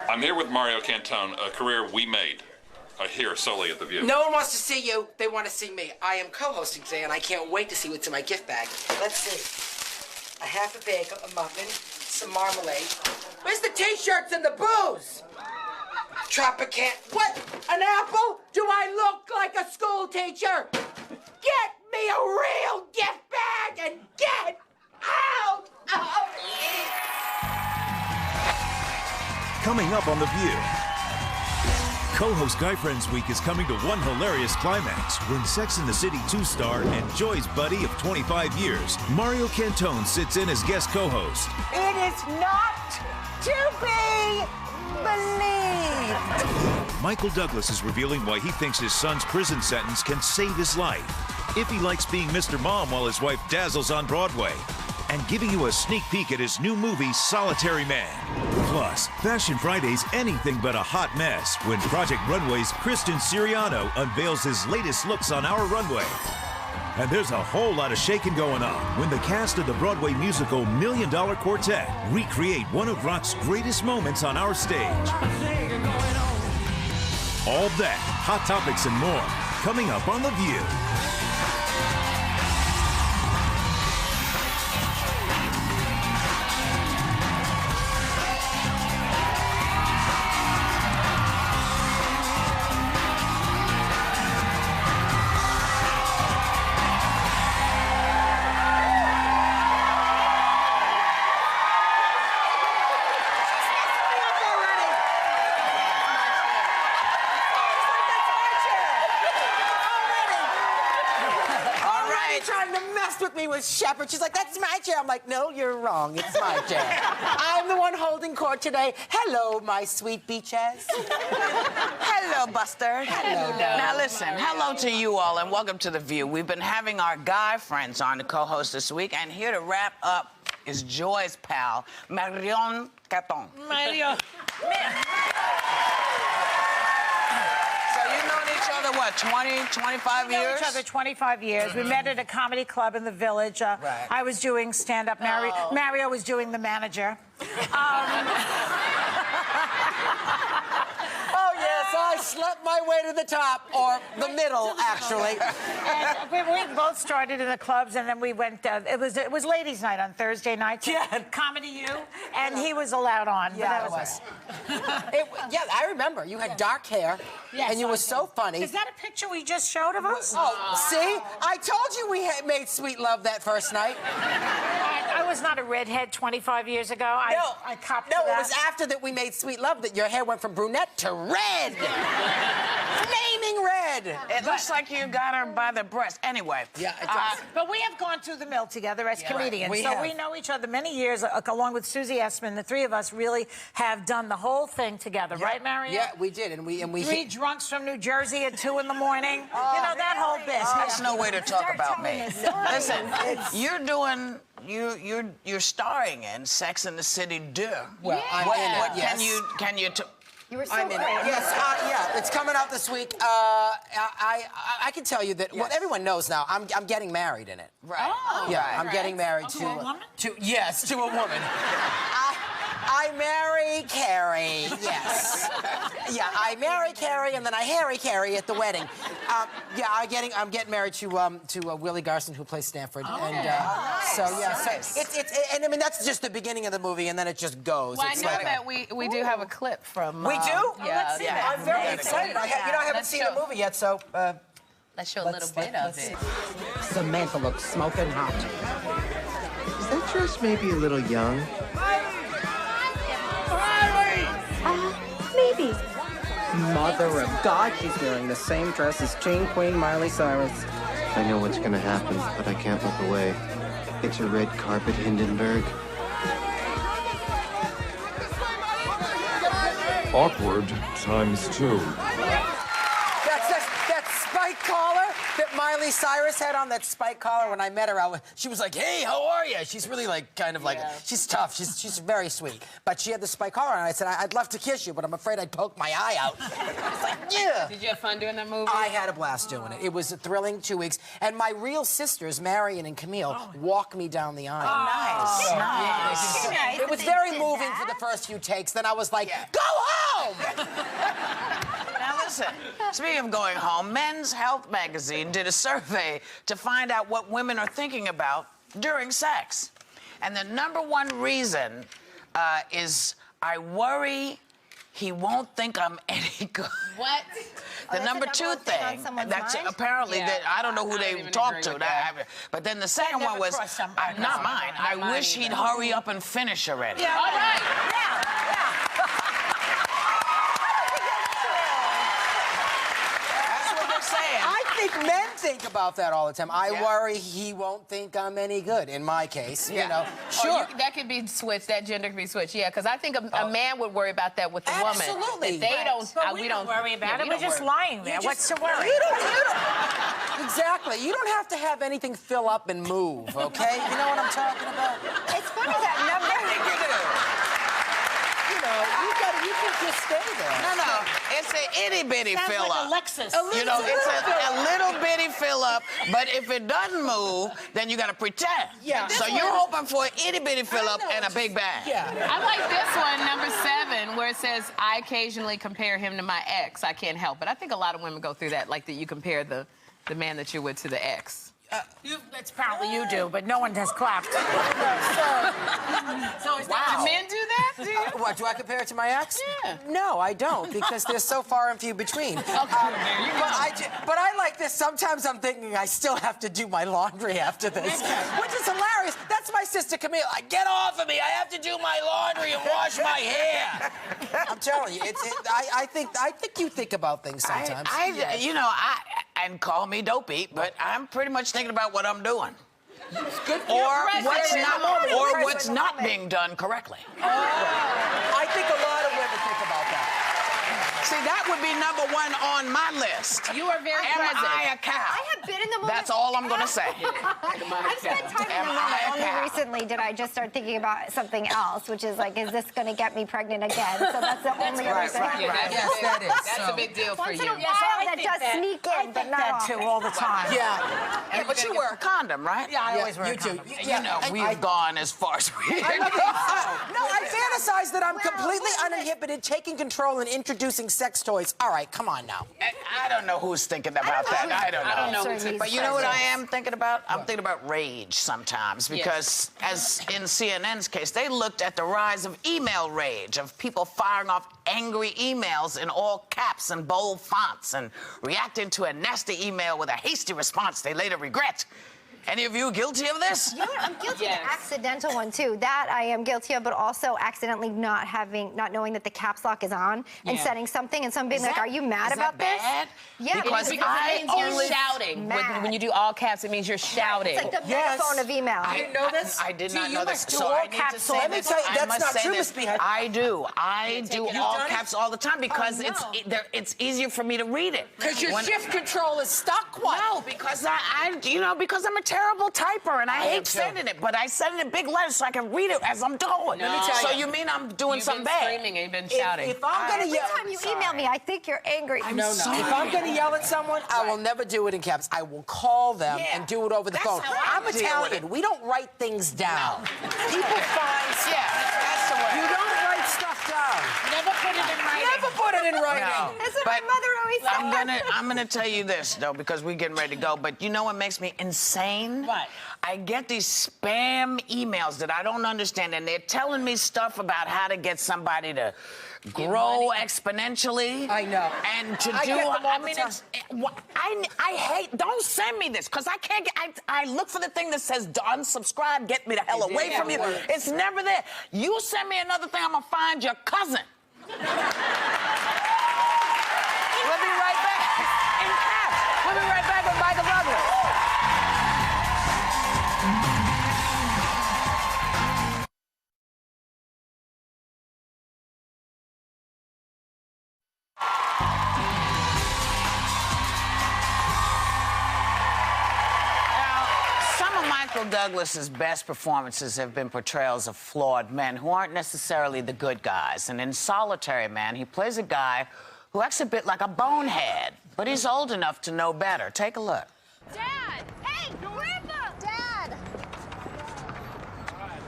I'm here with Mario Cantone, a career we made. Here solely at The View. No one wants to see you. They want to see me. I am co-hosting today, and I can't wait to see what's in my gift bag. Let's see. A half a bagel, a muffin, some marmalade. Where's the T-shirts and the booze? Tropicant. What? An apple? Do I look like a school teacher? Get me a real gift bag and get out of here. Coming up on The View. Co-host Guy Friends Week is coming to one hilarious climax when Sex and the City 2 star and Joy's buddy of 25 years, Mario Cantone, sits in as guest co-host. It is not to be believed. Michael Douglas is revealing why he thinks his son's prison sentence can save his life, if he likes being Mr. Mom while his wife dazzles on Broadway, and giving you a sneak peek at his new movie, Solitary Man. Plus, Fashion Friday's anything but a hot mess when Project Runway's Kristen Siriano unveils his latest looks on our runway. And there's a whole lot of shaking going on when the cast of the Broadway musical $1 Million Quartet recreate one of rock's greatest moments on our stage. All that, hot topics and more, coming up on The View. Trying to mess with me with Shepard. She's like, that's my chair. I'm like, no, you're wrong. It's my chair. I'm the one holding court today. Hello, my sweet beaches. Hello, Buster. Hello, Now listen, hello to you all and welcome to The View. We've been having our guy friends on to co-host this week, and here to wrap up is Joy's pal, Marion Cantone. Mario. What, 20, 25 years? We know each other 25 years. We met at a comedy club in the Village. Right. I was doing stand-up. Mario was doing the manager. Oh, yes, I slept my way to the top, or the middle, actually. And we both started in the clubs, and then we went, it was ladies' night on Thursday nights. Yeah. Comedy U, and he was allowed on. Yeah, but that was yeah, I remember. You had dark hair, Yes, and you were so funny. Is that a picture we just showed of us? Oh, see? I told you we had made sweet love that first night. I was not a redhead 25 years ago. I copped to No, that. it was after that we made sweet love that your hair went from brunette to red. Flaming red. It looks like you got her by the breast. Anyway. Yeah, it does. But we have gone through the mill together as comedians. We so have. we know each other many years, along with Susie Essman. The three of us really have done the whole thing together, right, Mario? Yeah, we did, and we Three drunks from New Jersey at 2 in the morning. You know, that whole business. That's no way to talk about me. Listen, you're starring in Sex and the City 2. Well, I'm in it, yes. Can you You were so I'm in it. Yes, yeah, it's coming out this week. I can tell you that what everyone knows now. I'm getting married in it. Right. Oh, Yeah, I'm getting married to a woman. Yes, to a woman. I marry Carrie. Yes. Yeah, I marry Carrie and then I harry Carrie at the wedding. Yeah, I'm getting married to Willie Garson, who plays Stanford. Nice. So yeah, Nice. so and I mean that's just the beginning of the movie, and then it just goes. Well, It's I know like, that we do have a clip from. we do? Yeah, see yeah. that. I'm very excited. I haven't Let's seen show. the movie yet, so. Let's show a little bit of it. Samantha looks smoking hot. Is that dress maybe a little young? Maybe. Mother of God, she's wearing the same dress as Teen Queen Miley Cyrus. I know what's gonna happen, but I can't look away. It's a red carpet Hindenburg. Awkward ×2. That's that spike collar that Miley Miley Cyrus had on that spike collar when I met her. She was like, "Hey, how are you?" She's really like kind of like she's tough. She's very sweet, but she had the spike collar on. I said, "I'd love to kiss you, but I'm afraid I'd poke my eye out." I was like, "Yeah." Did you have fun doing that movie? I had a blast doing it. It was a thrilling 2 weeks, and my real sisters, Marion and Camille, walked me down the aisle. Nice. Nice. It was very moving for the first few takes. Then I was like, "Go home!" Now listen, speaking of going home, Men's Health magazine did a survey to find out what women are thinking about during sex. And the #1 reason is, I worry he won't think I'm any good. What? The #2 thing, that's apparently that I don't know who they talked to. But then the second one was, not mine. I wish he'd hurry up and finish already. Yeah, all right. That's what they're saying. I think men think about that all the time. I worry he won't think I'm any good, in my case, you know. Sure. That could be switched, that gender could be switched, yeah, because I think a man would worry about that with the woman. Absolutely. That they don't, But we don't worry about it. We're just lying there. What's the worry? You don't. Exactly. You don't have to have anything fill up and move, okay? You know what I'm talking about? It's funny that number. You know, you can just stay there. No, it's an itty-bitty Sounds fill-up. like a Lexus. You know, it's a little bitty fill-up, but if it doesn't move, then you got to pretend. Yeah. So you're hoping for an itty-bitty fill-up and a big bang. Yeah. I like this one, #7, where it says, I occasionally compare him to my ex. I can't help it. I think a lot of women go through that, like that you compare the man that you're with to the ex. That's apparently you do, but no one has clapped. So is that Do men do that? Do you? What, do I compare it to my ex? Yeah. No, I don't, because they're so far and few between. But I like this. Sometimes I'm thinking I still have to do my laundry after this, which is hilarious. That's my sister Camille. Like, get off of me. I have to do my laundry and wash my hair. I'm telling you, I think you think about things sometimes. And call me dopey, but I'm pretty much thinking about what I'm doing. Good. Or what's not being done correctly. I think a lot of women think about that. See, that would be #1 on my list. You are very Am present. I a cow? I have been in the moment. That's all I'm going to say. I've spent time in the moment. Only recently did I just start thinking about something else, which is like, is this going to get me pregnant again? So that's the only other thing. Yes, that is. That's a big deal for Once you. in a while, that does sneak in, but not that often. too all the time. Yeah. But you wear a condom, right? Yeah, I always wear a You too. condom. You know, we've gone as far as we can go. No, I fantasize that I'm completely uninhibited, taking control and introducing sex toys. All right, come on now. I don't know who's thinking about that. I don't know. But you know what I am thinking about? I'm thinking about rage sometimes, because as in CNN's case, they looked at the rise of email rage, of people firing off angry emails in all caps and bold fonts and reacting to a nasty email with a hasty response they later regret. Any of you guilty of this? You know what? I'm guilty of the accidental one too. That I am guilty of, but also accidentally not knowing that the caps lock is on and setting something, and someone being like, "Are you mad about this?" Bad? Yeah, because Because it means you're shouting. When you do all caps, it means you're shouting. It's like the megaphone of email. I didn't know this. I did not you know must this. do So all I need caps. to say Let me this. tell you, I that's must not say true, this. Miss Beehive. I do all done it? caps all the time because it's easier for me to read it. Because your shift control is stuck. What? No, because because I'm a terrible typer and I hate sending it, but I send it in big letters so I can read it as I'm doing. Let me tell So you. you mean I'm doing You've something been bad? screaming and you've been shouting. If I'm gonna Every yell, time you email me, I think you're angry. no. If I'm gonna yell at someone, I will never do it in caps. I will call them and do it over the phone. how I I'm deal with Italian. it. We don't write things down. People find stuff. That's the way. You don't write stuff down. Never put it in writing. Never put it in writing. No. That's what But my mother always said. I'm gonna tell you this though, because we're getting ready to go. But you know what makes me insane? What? I get these spam emails that I don't understand, and they're telling me stuff about how to get somebody to grow exponentially. I know. And to I do. get them all I the mean, time. I hate. Don't send me this, because I can't get. I look for the thing that says unsubscribe, get me the hell away from you. It's never there. You send me another thing, I'm gonna find your cousin. We'll be right back. In caps. We'll be right back with Michael Douglas. Michael Douglas's best performances have been portrayals of flawed men who aren't necessarily the good guys. And in Solitary Man, he plays a guy who acts a bit like a bonehead, but he's old enough to know better. Take a look. Dad! Hey, Grandpa! Dad!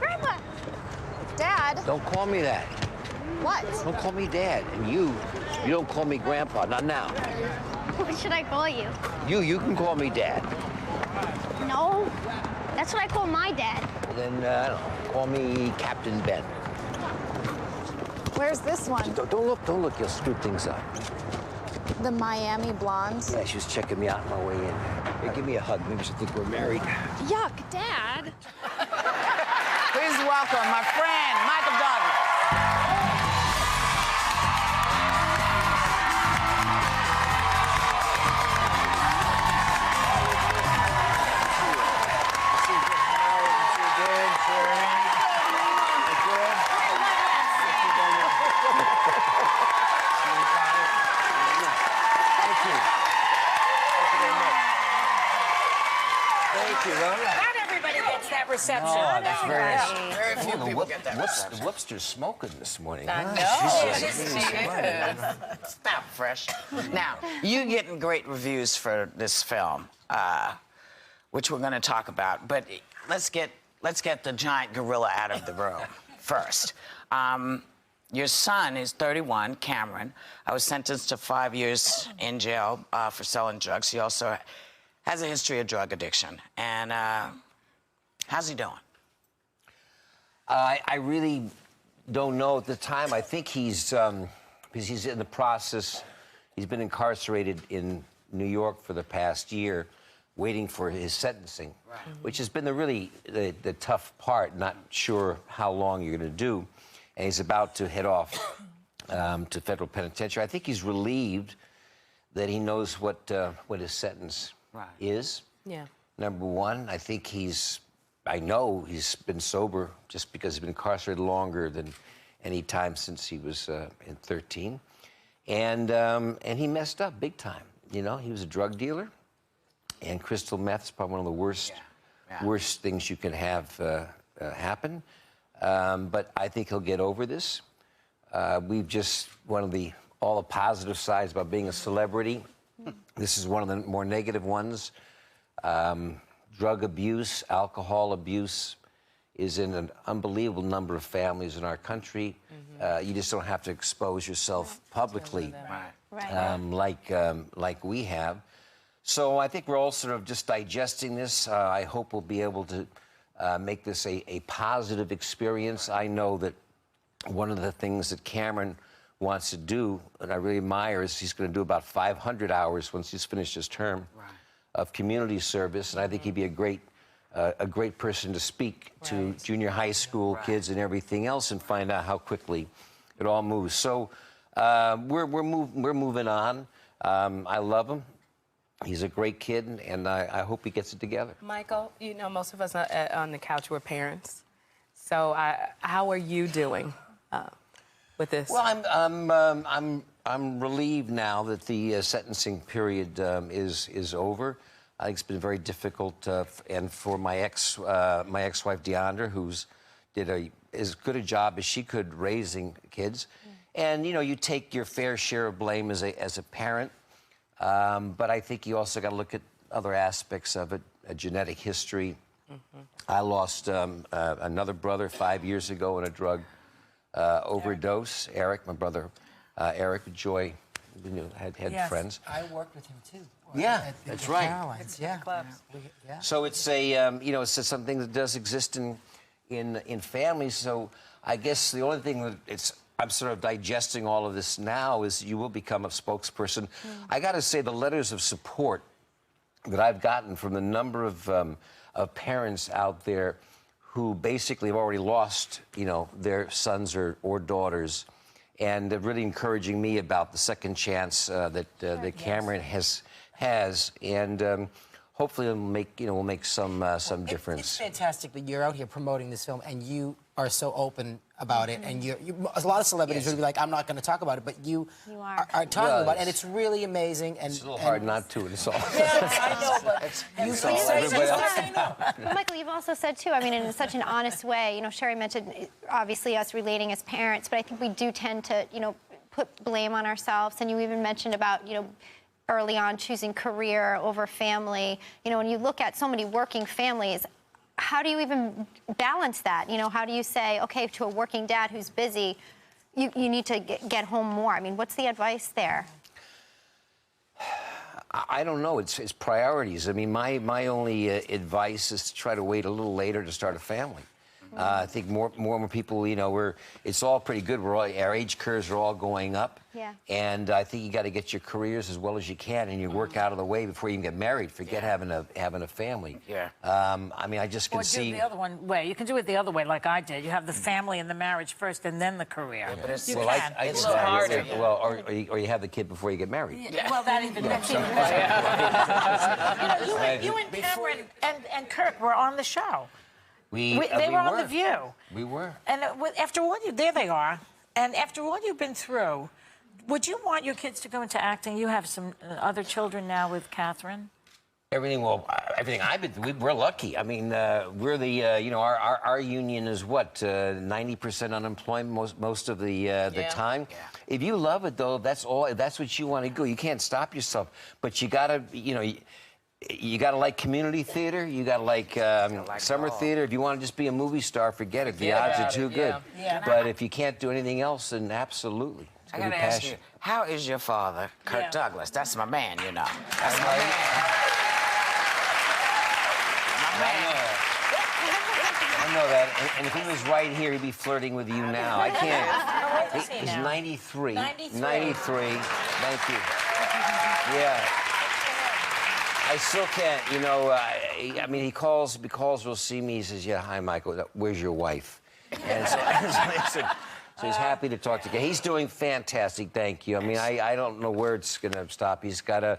Grandpa! Dad? Don't call me that. What? Don't call me Dad. And you don't call me Grandpa. Not now. What should I call you? You can call me Dad. No, that's what I call my dad. Well, then, I don't know, call me Captain Ben. Where's this one? Don't look. You'll screw things up. The Miami Blonde? Yeah, she was checking me out on my way in. Hey, give me a hug. Maybe she'll think we're married. Yuck, Dad. Please welcome my friend, Michael Douglas. Not everybody gets that reception. Oh, that's very few people get that The Whoopster's smoking this morning. I Huh? know. She's Not fresh. Now, you're getting great reviews for this film, which we're going to talk about. But let's get the giant gorilla out of the room first. Your son is 31, Cameron. I was sentenced to 5 years in jail for selling drugs. He also has a history of drug addiction. And how's he doing? I really don't know at the time. I think he's, because he's in the process, he's been incarcerated in New York for the past year, waiting for his sentencing, which has been the tough part, not sure how long you're going to do. And he's about to head off to federal penitentiary. I think he's relieved that he knows what his sentence is. Yeah. Number one, I know he's been sober just because he's been incarcerated longer than any time since he was in 13. And he messed up big time. You know, he was a drug dealer, and crystal meth is probably one of the worst things you can have happen. But I think he'll get over this. We've just, all the positive sides about being a celebrity. This is one of the more negative ones. Drug abuse, alcohol abuse is in an unbelievable number of families in our country. You just don't have to expose yourself publicly like we have. So I think we're all sort of just digesting this. I hope we'll be able to make this a positive experience. I know that one of the things that Cameron wants to do, and I really admire, is he's going to do about 500 hours once he's finished his term of community service. And I think he'd be a great person to speak to junior high school kids and everything else and find out how quickly it all moves. So we're moving on. I love him. He's a great kid, and I hope he gets it together. Michael, you know, most of us on the couch were parents. So how are you doing with this? Well, I'm relieved now that the sentencing period is over. I think it's been very difficult, and for my ex-wife Deandra, who's did as good a job as she could raising kids, and you know, you take your fair share of blame as a parent. But I think you also got to look at other aspects of it, a genetic history. I lost another brother 5 years ago in a drug overdose. Eric, my brother, Eric, Joy, had friends. I worked with him too. Yeah, that's right. Caroline's. Yeah. So it's it's something that does exist in families. So I guess the only thing that I'm sort of digesting all of this now is you will become a spokesperson. I got to say, the letters of support that I've gotten from the number of parents out there who basically have already lost, their sons or daughters, and they're really encouraging me about the second chance that Cameron has. And hopefully we'll make some difference. It's fantastic that you're out here promoting this film and you are so open about it. And a lot of celebrities would be like, I'm not going to talk about it, but you are talking about it, and it's really amazing. And it's a little hard not to. It's all. I know, but Michael, you've also said too. I mean, in such an honest way. You know, Sherry mentioned obviously us relating as parents, but I think we do tend to, put blame on ourselves. And you even mentioned about, early on choosing career over family. When you look at so many working families, how do you even balance that? How do you say, okay, to a working dad who's busy, you need to get home more? I mean, what's the advice there? I don't know. It's priorities. I mean, my only advice is to try to wait a little later to start a family. I think more people, it's all pretty good. Our age curves are all going up. Yeah. And I think you got to get your careers as well as you can, and you work out of the way before you can get married. Forget having a family. Yeah. I mean, I just can see. Or do it the other one way. You can do it the other way, like I did. You have the family and the marriage first, and then the career. Yeah, but it's, you well, can. it's harder. Well, or you have the kid before you get married. Yeah. Well, that's even better. You and Cameron and Kirk were on the show. They were on The View. We were. And after all there they are. And after all you've been through, would you want your kids to go into acting? You have some other children now with Catherine. Everything I've been through, we're lucky. I mean, we're the, our union is what, 90% unemployment most of the time. Yeah. If you love it, though, that's what you want to do. You can't stop yourself. But you got to, you got to like community theater. You got to like summer theater. If you want to just be a movie star, forget it. The odds are too good. Yeah. But if you can't do anything else, then absolutely. I got to ask you, how is your father, Kirk Douglas? That's my man, That's my man. I know that. And if he was right here, he'd be flirting with you now. I can't. He's 93. 93. Thank you. Yeah. I still can't, I mean, he calls, will see me, he says, yeah, hi, Michael, where's your wife? And so he's happy to talk to you. He's doing fantastic, thank you. I mean, I don't know where it's going to stop. He's got a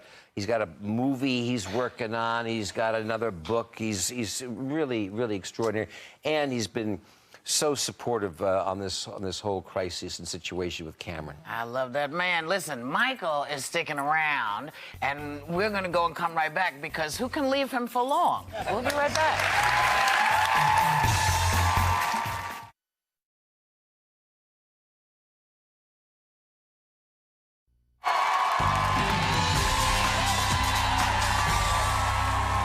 movie he's working on. He's got another book. He's really, really extraordinary. And he's been so supportive on this whole crisis and situation with Cameron. I love that man. Listen, Michael is sticking around, and we're going to go and come right back because who can leave him for long? We'll be right back.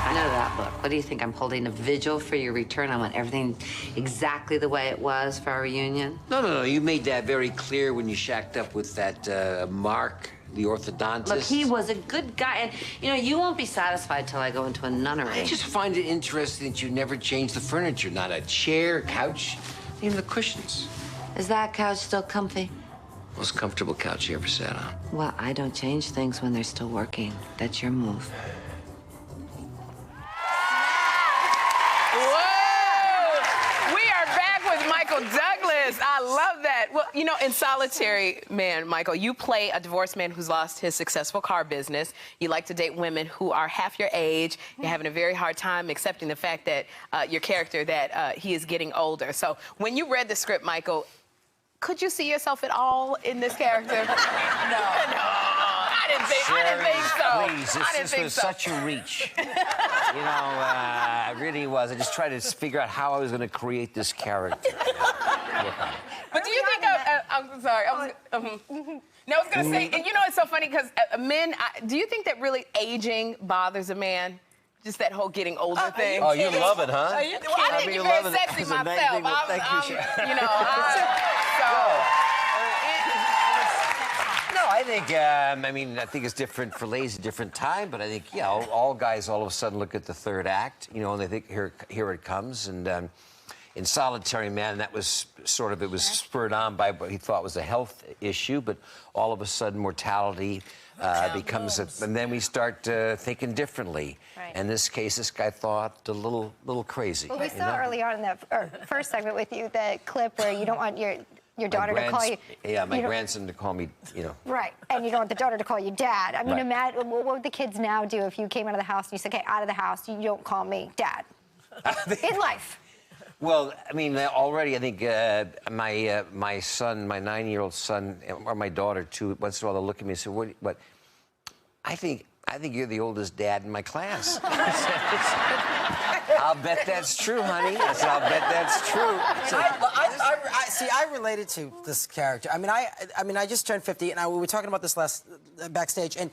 I know that look. What do you think? I'm holding a vigil for your return. I want everything exactly the way it was for our reunion. No. You made that very clear when you shacked up with that Mark, the orthodontist. Look, he was a good guy. And, you won't be satisfied till I go into a nunnery. I just find it interesting that you never changed the furniture. Not a chair, couch, even the cushions. Is that couch still comfy? Most comfortable couch you ever sat on. Well, I don't change things when they're still working. That's your move. Douglas, I love that. Well, in Solitary Man, Michael, you play a divorced man who's lost his successful car business. You like to date women who are half your age. You're having a very hard time accepting the fact that your character, that he is getting older. So when you read the script, Michael, could you see yourself at all in this character? No. I didn't think so. Please, this was such a reach. It really was. I just tried to figure out how I was going to create this character. But do you think I'm sorry. No, I was going to say, it's so funny because men, do you think that really aging bothers a man? Just that whole getting older thing. Oh, you love it, huh? I think you're very sexy myself. I think, I think it's different for ladies, a different time, but I think, all guys all of a sudden look at the third act, and they think, here it comes. And in Solitary Man, that was it was spurred on by what he thought was a health issue, but all of a sudden mortality becomes and then we start thinking differently. Right. In this case, this guy thought a little crazy. Well, we saw early on in the first segment with you the clip where you don't want your your daughter to call you... Yeah, my grandson to call me, you know. Right, and you don't want the daughter to call you dad. I mean, Right. imagine, what would the kids now do if you came out of the house and you said, okay, out of the house, you don't call me dad? In life. Well, I mean, already I think my son, my 9-year-old son, or my daughter too, once in a while they'll look at me and say, "What?" I think you're the oldest dad in my class. I'll bet that's true, honey. I said, I'll bet that's true. See, I related to this character. I mean, I just turned 50, and we were talking about this last backstage. And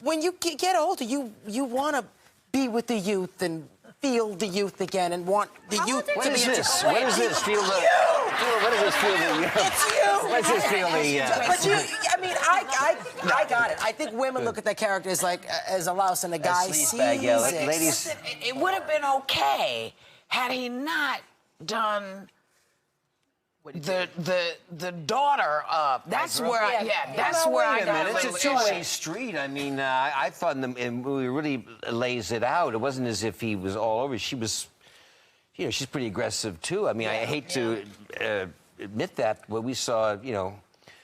when you get older, you want to be with the youth and feel the youth again, and want the youth to be. What is this? What is this? Feel the. What is this? Feel the. It's you. What is this? Feel the. But I mean, I got it. I think women look at that character as like as a louse, and the guy sees it. Ladies, it would have been okay had he not done the daughter of. That's where that's where I got It's a two-way street. I mean, I thought in the movie really lays it out. It wasn't as if he was all over. She was, you know, she's pretty aggressive too. I mean, I hate to admit that, but we saw, you know,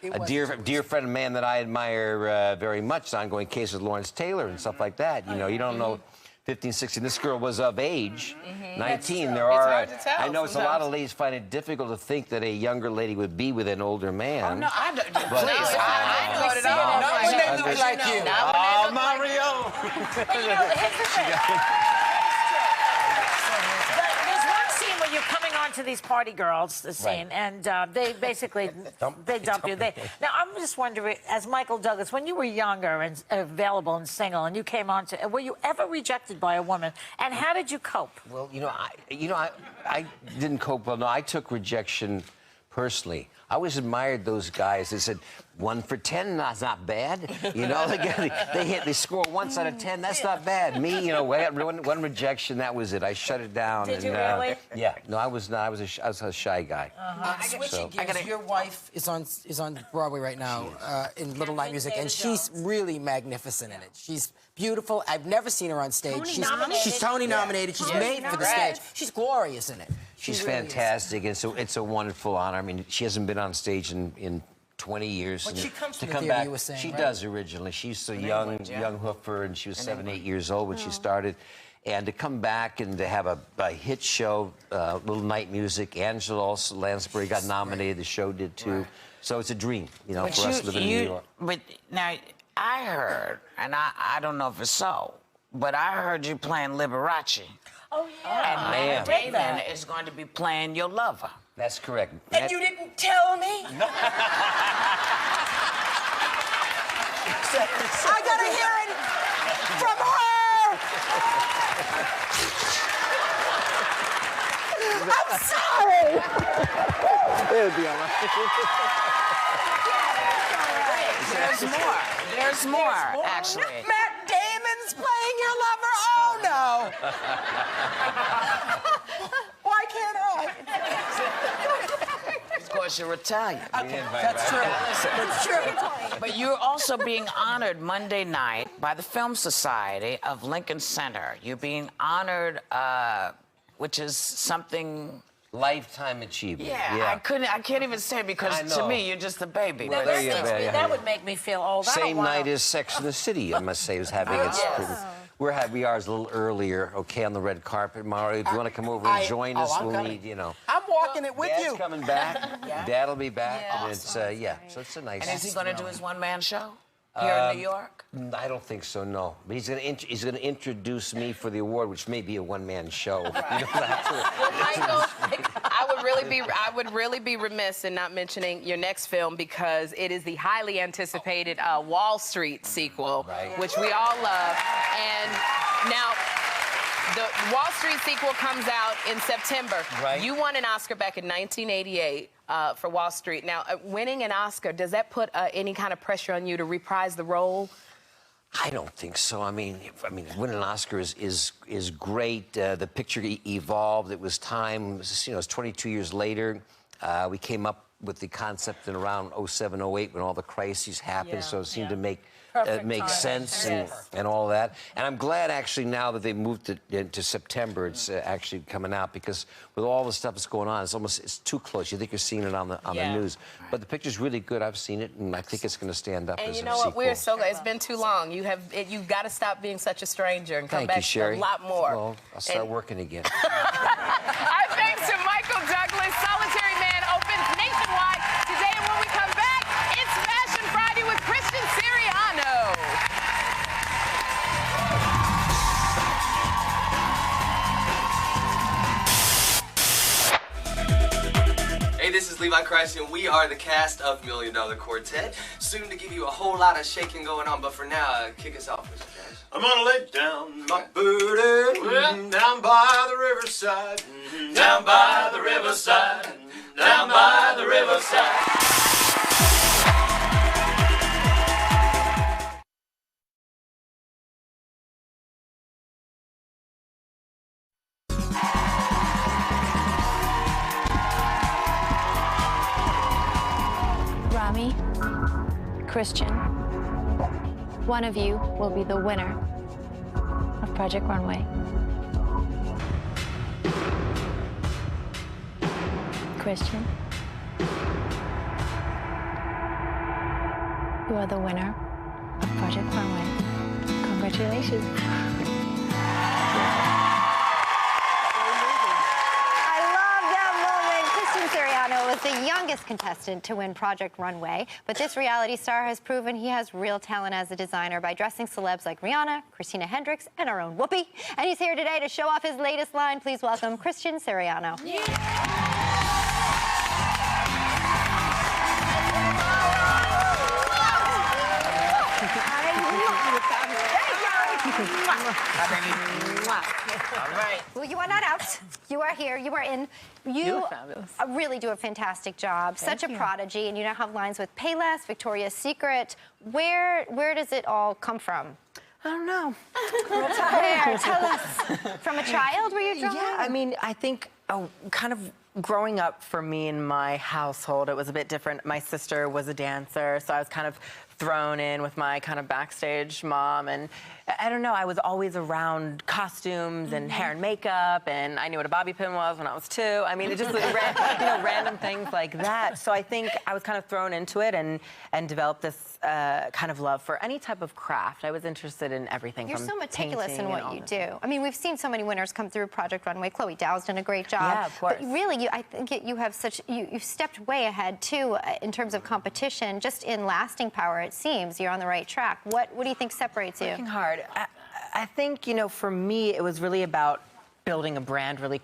a dear friend, a man that I admire very much, the ongoing case with Lawrence Taylor and stuff like that. You know, you don't know. 15, 16. This girl was of age, 19. There are. I know it's a lot of ladies find it difficult to think that a younger lady would be with an older man. Oh, no, I don't. But, Please, I know it all. Not when they look like you. Oh, Mario! But you know, here's the thing. There's one scene where you're coming on to these party girls, the scene, and they basically they dump you. Now I'm just wondering, as Michael Douglas, when you were younger and available and single, and you came on to, were you ever rejected by a woman? And how did you cope? Well, I didn't cope well. No, I took rejection personally. I always admired those guys. They said 1 for 10, that's not bad. You know, they score 1 out of 10. That's not bad. Me, you know, I got one rejection. That was it. I shut it down. Did you really? Yeah. No, I was not. I was a shy guy. Switching gears, your wife is on Broadway right now in Little Light Music, and she's really magnificent in it. She's beautiful. I've never seen her on stage. She's Tony nominated. She's made for the stage. She's glorious in it. She's fantastic, and so it's a wonderful honor. I mean, she hasn't been on stage in 20 years. But she comes to from come the theater, back. you were saying, She right? does originally. She's a young hoofer, and she was 7, 8 years old when she started. And to come back and to have a hit show, Little Night Music. Angela Lansbury got nominated. The show did too. Right. So it's a dream, you know, for us living in New York. But now, I heard, and I don't know if it's so, but I heard you playing Liberace. Oh, yeah. And Matt Damon is going to be playing your lover. That's correct. And you didn't tell me? No. I gotta hear it from her! I'm sorry! It'll be all right. There's more. There's more, actually. Matt Damon's playing your lover? Oh, no! Why can't I? Of course, you're Italian. Okay, that's true. That's true. But you're also being honored Monday night by the Film Society of Lincoln Center. You're being honored, which is something... Lifetime achievement. Yeah. I can't even say it because to me, you're just a baby. Now, that would make me feel old. Same night as Sex and the City, I must say, was having its... We ours a little earlier, okay, on the red carpet. Mario, if you want to come over and join us, we'll need, you know. I'm walking it with Dad's you. coming back. Dad'll be back. And it's, so it's a nice... And is he going to do his one-man show here in New York? I don't think so, no. But he's going to introduce me for the award, which may be a one-man show. Well, Michael, I would really be remiss in not mentioning your next film because it is the highly anticipated Wall Street sequel, which we all love. And now, the Wall Street sequel comes out in September. Right. You won an Oscar back in 1988 for Wall Street. Now, winning an Oscar, does that put any kind of pressure on you to reprise the role? I don't think so. I mean, winning an Oscar is great. The picture evolved. It was time. It was 22 years later. We came up with the concept in around 07, 08 when all the crises happened, Yeah, so it seemed yeah. to make Perfect sense timing. and all that. And I'm glad actually now that they moved it into September, it's actually coming out, because with all the stuff that's going on, it's too close. You think you're seeing it on the news, but the picture's really good. I've seen it, and I think it's going to stand up. And as you a know what? sequel. We're so glad. It's been too long. You've got to stop being such a stranger and come Thank back you, Sherry. a lot more. Well, I'll start working again. Our thanks to Michael Douglas. Solitary Man opens nationwide today, and when we come back, it's Fashion Friday with Christian Siriano. Hey, this is Levi Christ, and we are the cast of $1 Million Quartet. Soon to give you a whole lot of shaking going on, but for now, kick us off, Mr. Cash. I'm gonna lay down my booty down by the riverside, down by the riverside, down by the riverside. Rami, Christian, one of you will be the winner of Project Runway. Christian, you are the winner of Project Runway. Congratulations. Was the youngest contestant to win Project Runway, but this reality star has proven he has real talent as a designer by dressing celebs like Rihanna, Christina Hendricks, and our own Whoopi. And he's here today to show off his latest line. Please welcome Christian Siriano. All right. Well, you are not out. You are here. You are in. You look fabulous. really do a fantastic job. Such a prodigy, and you now have lines with Payless, Victoria's Secret. Where does it all come from? I don't know. Where? Tell us. From a child, were you drawing? Yeah, I mean, I think kind of growing up for me in my household, it was a bit different. My sister was a dancer, so I was kind of thrown in with my kind of backstage mom, and I don't know, I was always around costumes and hair and makeup, and I knew what a bobby pin was when I was 2. I mean, it just was random things like that. So I think I was kind of thrown into it and developed this kind of love for any type of craft. I was interested in everything. You're from so meticulous painting in and what all you this. do. I mean, we've seen so many winners come through Project Runway. Chloe Dow's done a great job. Yeah, of course. But really, I think you have you've stepped way ahead, too, in terms of competition. Just in lasting power, it seems. You're on the right track. What do you think separates you? Working hard. I think, for me, it was really about building a brand really,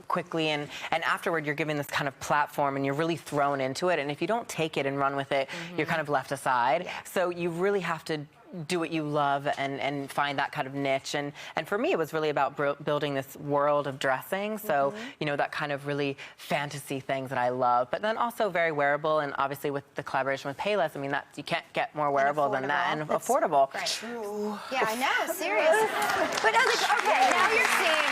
quickly, and afterward you're given this kind of platform and you're really thrown into it, and if you don't take it and run with it, you're kind of left aside. Yeah. So you really have to do what you love and find that kind of niche, and for me it was really about building this world of dressing, so that kind of really fantasy things that I love, but then also very wearable, and obviously with the collaboration with Payless, I mean, that you can't get more wearable than that, and affordable. Right. Yeah, I know, serious. But okay, now you're seeing.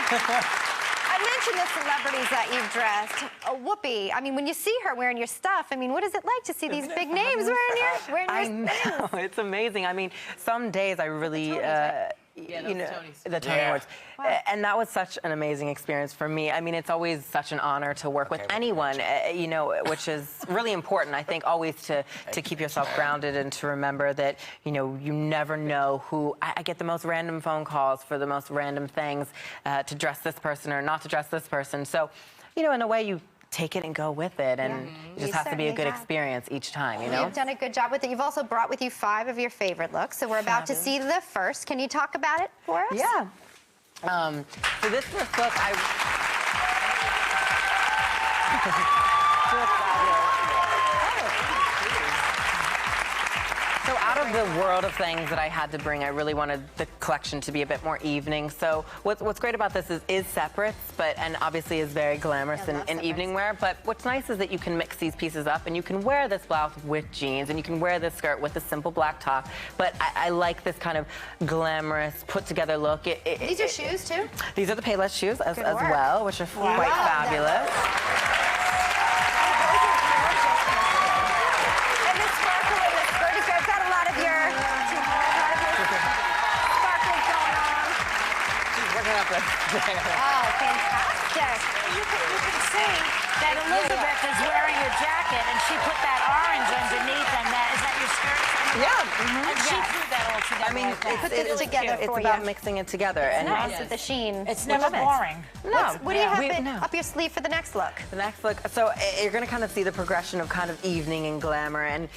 I mentioned the celebrities that you've dressed. Whoopi, I mean, when you see her wearing your stuff, I mean, what is it like to see these big names wearing your things? I know, it's amazing. I mean, some days I really, the Tony Awards. Wow. And that was such an amazing experience for me. I mean, it's always such an honor to work with anyone, which is really important, I think, always to keep yourself grounded and to remember that, you never know who. I get the most random phone calls for the most random things, to dress this person or not to dress this person. So, in a way, you take it and go with it, and it just has to be a good experience each time, You've done a good job with it. You've also brought with you 5 of your favorite looks, so we're about to see the first. Can you talk about it for us? Yeah. So this first look, So out of the world of things that I had to bring, I really wanted the collection to be a bit more evening. So what's great about this is separates, and obviously is very glamorous in evening wear. But what's nice is that you can mix these pieces up, and you can wear this blouse with jeans, and you can wear this skirt with a simple black top. But I like this kind of glamorous, put-together look. These are shoes, too? These are the Payless shoes as well, which are quite fabulous. Elizabeth. Oh, fantastic. You can see that Elizabeth is wearing a jacket, and she put that orange underneath, and is that your skirt? Yeah. And she threw that all together. I mean, It's together it's for about you. mixing it together. It's And nice with the sheen. It's We never love it. boring. No. What do you have up your sleeve for the next look? The next look, so you're gonna kind of see the progression of kind of evening and glamour, and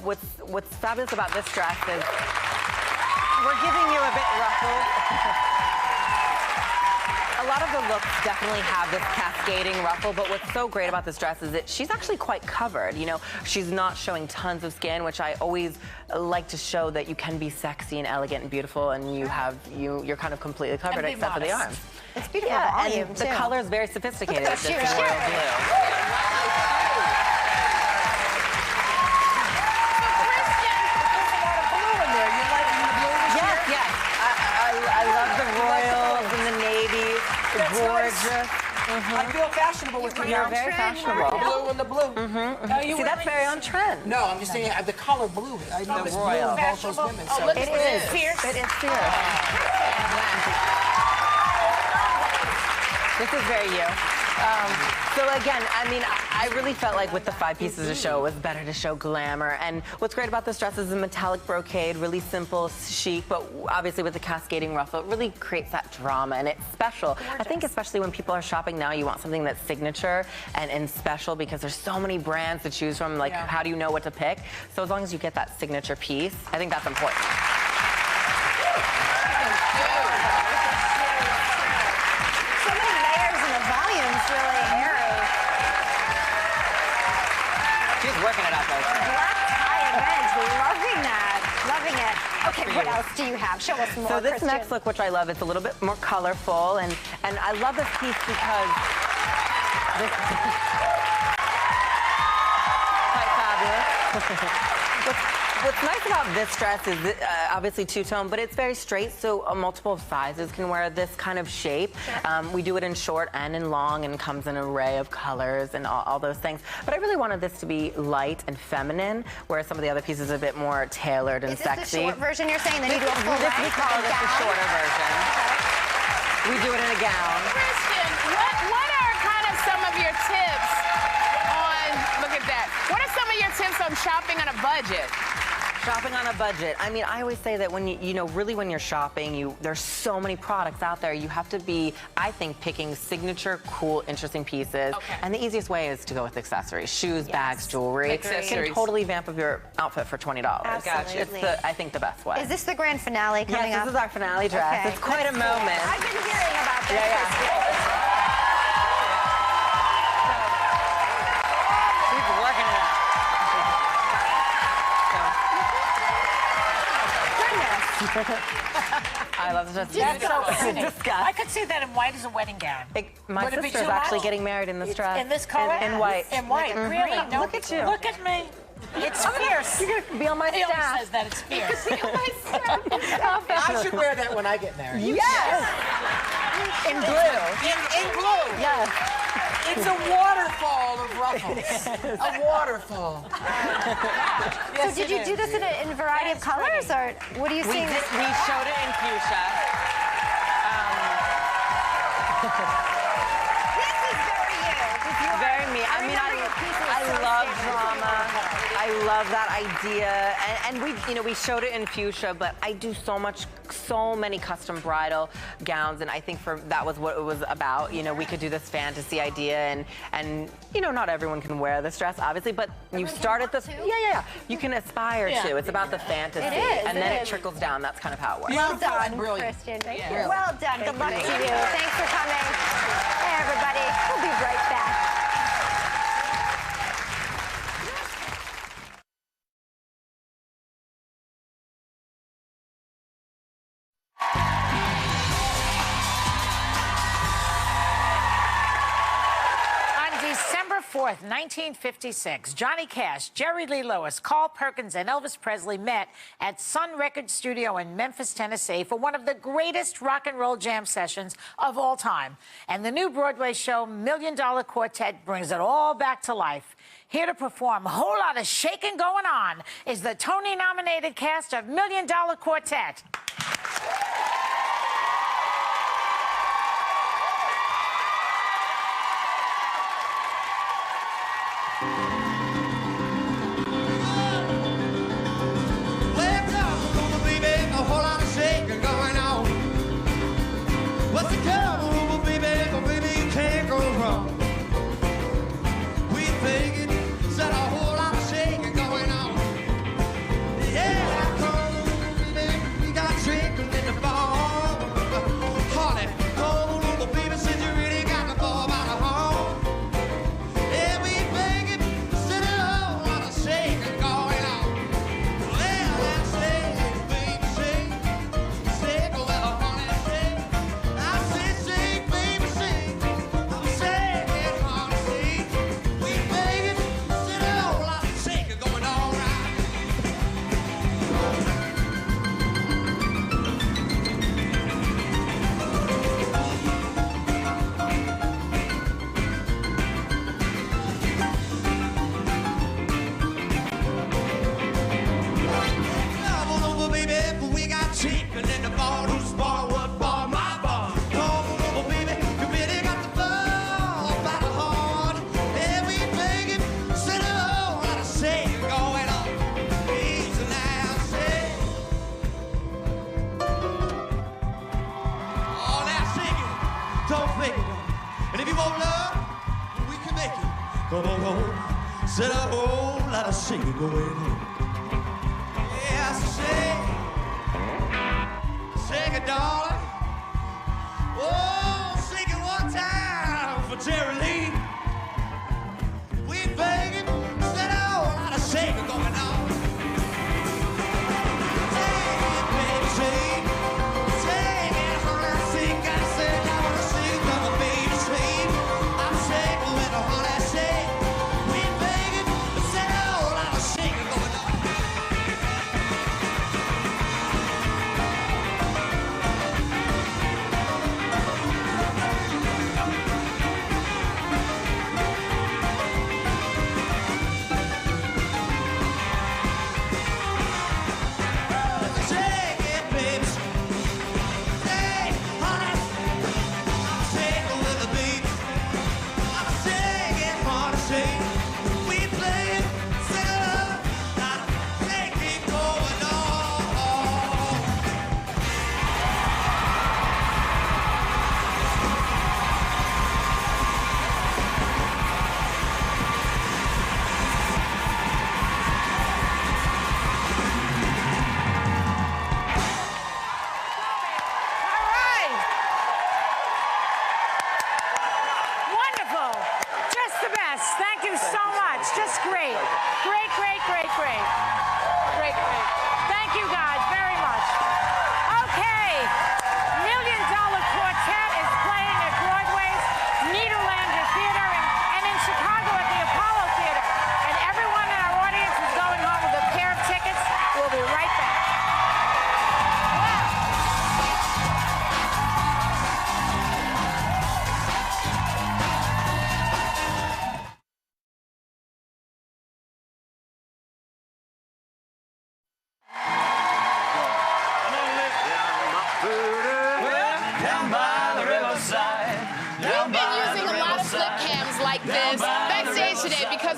what's fabulous about this dress is we're giving you a bit ruffled. A lot of the looks definitely have this cascading ruffle, but what's so great about this dress is that she's actually quite covered. You know, she's not showing tons of skin, which I always like to show that you can be sexy and elegant and beautiful, and you're kind of completely covered except for the arms. It's beautiful Yeah, volume, and too. the color is very sophisticated. This Cheers. royal blue. Yes. I love the royals and the navy. It's gorgeous. I feel fashionable with my You're very fashionable. The blue and the blue. See, that's very on trend. No, I'm just saying the color blue. I know it's blue royal. of all those women. So It is fierce. It is fierce. This is very you. So again, I mean, I really felt like with the 5 pieces to show, it was better to show glamour. And what's great about this dress is the metallic brocade, really simple, chic, but obviously with the cascading ruffle, it really creates that drama, and it's special. I think especially when people are shopping now, you want something that's signature and special, because there's so many brands to choose from. Like, how do you know what to pick? So as long as you get that signature piece, I think that's important. Working it out, though. Black tie event. Loving that. Loving it. Okay, what else do you have? Show us more, So this Christian. next look, which I love, it's a little bit more colorful, and I love this piece because this quite fabulous. What's nice about this dress is obviously two-tone, but it's very straight, so multiple sizes can wear this kind of shape. We do it in short and in long, and comes in an array of colors and all those things. But I really wanted this to be light and feminine, whereas some of the other pieces are a bit more tailored and sexy. Is this the short version you're saying? Then you do a full We length? call this the shorter version. We do it in a gown. Christian, what are kind of some of your tips on, look at that, what are some of your tips on shopping on a budget? Shopping on a budget. I mean, I always say that when really when you're shopping, there's so many products out there. You have to be, I think, picking signature, cool, interesting pieces. Okay. And the easiest way is to go with accessories, shoes, bags, jewelry. Accessories. You can totally vamp up your outfit for $20. Absolutely. It's I think, the best way. Is this the grand finale coming up? Yes, this is our finale dress. Okay. It's quite a moment. I've been hearing about this. She's working it out. I love this. I could see that in white as a wedding gown. My sister's actually getting married in this dress. In this color? In white. In white, really? No, Look at you. Look at me. It's fierce. You're going to be on my He staff. always says that it's fierce. I should wear that when I get married. Yes. In blue. In blue. Yes. It's a waterfall of ruffles. A waterfall. So did you do this in a variety of colors, or what are you seeing? We showed it in fuchsia. This is very you. Very me. I mean, I love drama. I love that idea, and we showed it in fuchsia, but I do so many custom bridal gowns, and I think that was what it was about. You know, we could do this fantasy idea, and not everyone can wear this dress, obviously, but you start at the you can aspire to. It's about the fantasy, and then it trickles down. That's kind of how it works. Well done, Christian. Thank you. Well done. Good luck to you. Thanks for coming. Hey, everybody. We'll be right back. December 4th, 1956, Johnny Cash, Jerry Lee Lewis, Carl Perkins, and Elvis Presley met at Sun Record Studio in Memphis, Tennessee for one of the greatest rock and roll jam sessions of all time. And the new Broadway show, $1 Million Quartet, brings it all back to life. Here to perform a whole lot of shaking going on is the Tony-nominated cast of $1 Million Quartet. shaking going on. Yeah, shake it, darling. Oh, shake it one time for Jerry Lee. We begging, said a whole lot of shaking going on.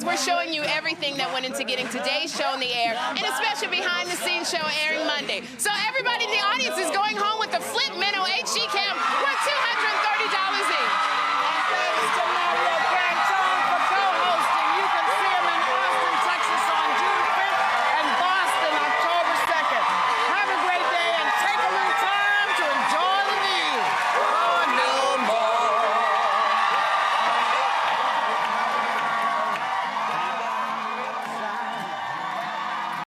We're showing you everything that went into getting today's show on the air, and a special behind-the-scenes show airing Monday. So everybody in the audience is going home with